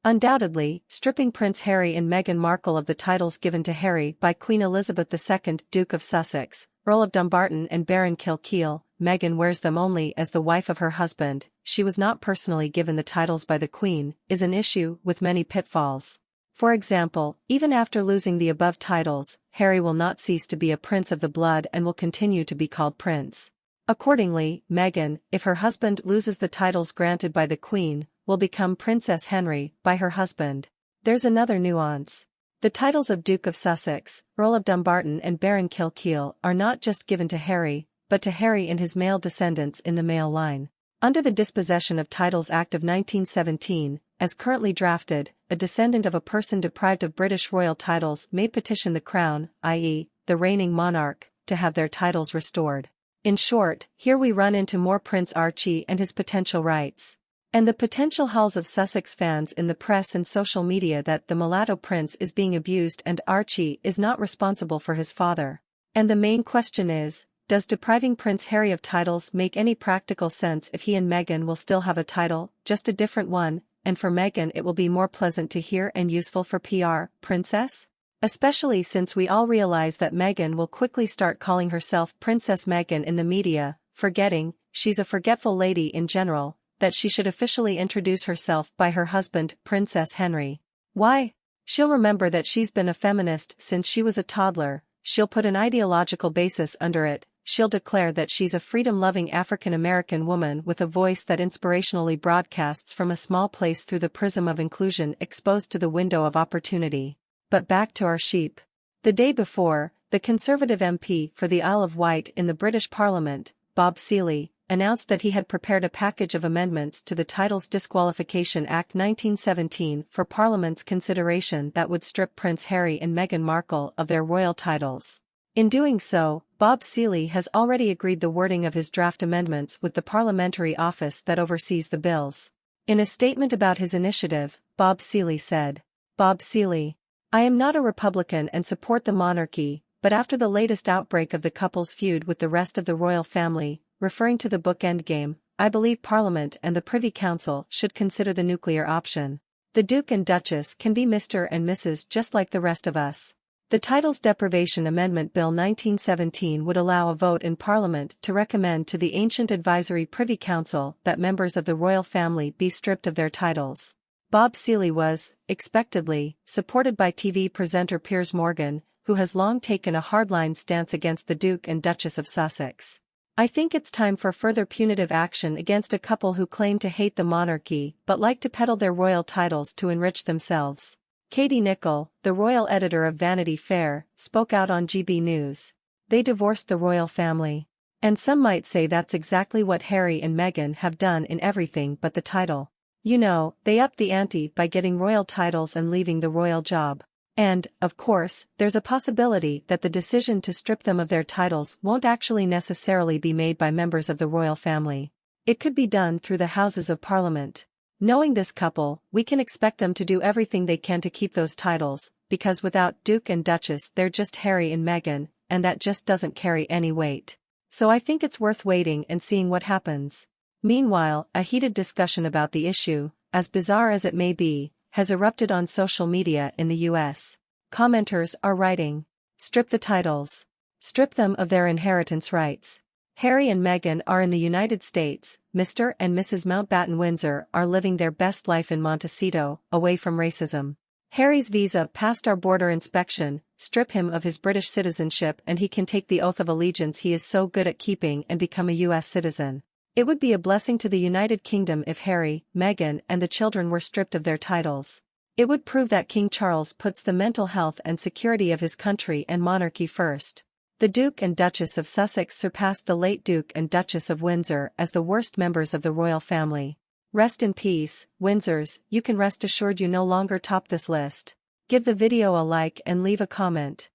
Undoubtedly, stripping Prince Harry and Meghan Markle of the titles given to Harry by Queen Elizabeth II, Duke of Sussex, Earl of Dumbarton and Baron Kilkeel, Meghan wears them only as the wife of her husband, she was not personally given the titles by the Queen, is an issue with many pitfalls. For example, even after losing the above titles, Harry will not cease to be a prince of the blood and will continue to be called prince. Accordingly, Meghan, if her husband loses the titles granted by the Queen, will become Princess Henry by her husband. There's another nuance. The titles of Duke of Sussex, Earl of Dumbarton and Baron Kilkeel are not just given to Harry, but to Harry and his male descendants in the male line. Under the Dispossession of Titles Act of 1917, as currently drafted, a descendant of a person deprived of British royal titles may petition the Crown, i.e., the reigning monarch, to have their titles restored. In short, here we run into more Prince Archie and his potential rights. And the potential howls of Sussex fans in the press and social media that the mulatto prince is being abused and Archie is not responsible for his father. And the main question is, does depriving Prince Harry of titles make any practical sense if he and Meghan will still have a title, just a different one, and for Meghan it will be more pleasant to hear and useful for PR, princess? Especially since we all realize that Meghan will quickly start calling herself Princess Meghan in the media, forgetting, she's a forgetful lady in general, that she should officially introduce herself by her husband, Princess Henry. Why? She'll remember that she's been a feminist since she was a toddler, she'll put an ideological basis under it, she'll declare that she's a freedom-loving African-American woman with a voice that inspirationally broadcasts from a small place through the prism of inclusion exposed to the window of opportunity. But back to our sheep. The day before, the Conservative MP for the Isle of Wight in the British Parliament, Bob Seely, announced that he had prepared a package of amendments to the Titles Disqualification Act 1917 for Parliament's consideration that would strip Prince Harry and Meghan Markle of their royal titles. In doing so, Bob Seely has already agreed the wording of his draft amendments with the parliamentary office that oversees the bills. In a statement about his initiative, Bob Seely said, "Bob Seely. I am not a Republican and support the monarchy, but after the latest outbreak of the couple's feud with the rest of the royal family, referring to the book Endgame, I believe Parliament and the Privy Council should consider the nuclear option. The Duke and Duchess can be Mr. and Mrs. just like the rest of us." The Titles Deprivation Amendment Bill 1917 would allow a vote in Parliament to recommend to the Ancient Advisory Privy Council that members of the royal family be stripped of their titles. Bob Seely was, expectedly, supported by TV presenter Piers Morgan, who has long taken a hardline stance against the Duke and Duchess of Sussex. "I think it's time for further punitive action against a couple who claim to hate the monarchy but like to peddle their royal titles to enrich themselves." Katie Nicholl, the royal editor of Vanity Fair, spoke out on GB News. "They divorced the royal family. And some might say that's exactly what Harry and Meghan have done in everything but the title. You know, they upped the ante by getting royal titles and leaving the royal job. And, of course, there's a possibility that the decision to strip them of their titles won't actually necessarily be made by members of the royal family. It could be done through the Houses of Parliament. Knowing this couple, we can expect them to do everything they can to keep those titles, because without Duke and Duchess they're just Harry and Meghan, and that just doesn't carry any weight. So I think it's worth waiting and seeing what happens." Meanwhile, a heated discussion about the issue, as bizarre as it may be, has erupted on social media in the US. Commenters are writing, "Strip the titles. Strip them of their inheritance rights. Harry and Meghan are in the United States, Mr. and Mrs. Mountbatten Windsor are living their best life in Montecito, away from racism. Harry's visa passed our border inspection, strip him of his British citizenship and he can take the oath of allegiance he is so good at keeping and become a US citizen. It would be a blessing to the United Kingdom if Harry, Meghan and the children were stripped of their titles. It would prove that King Charles puts the mental health and security of his country and monarchy first." The Duke and Duchess of Sussex surpassed the late Duke and Duchess of Windsor as the worst members of the royal family. Rest in peace, Windsors, you can rest assured you no longer top this list. Give the video a like and leave a comment.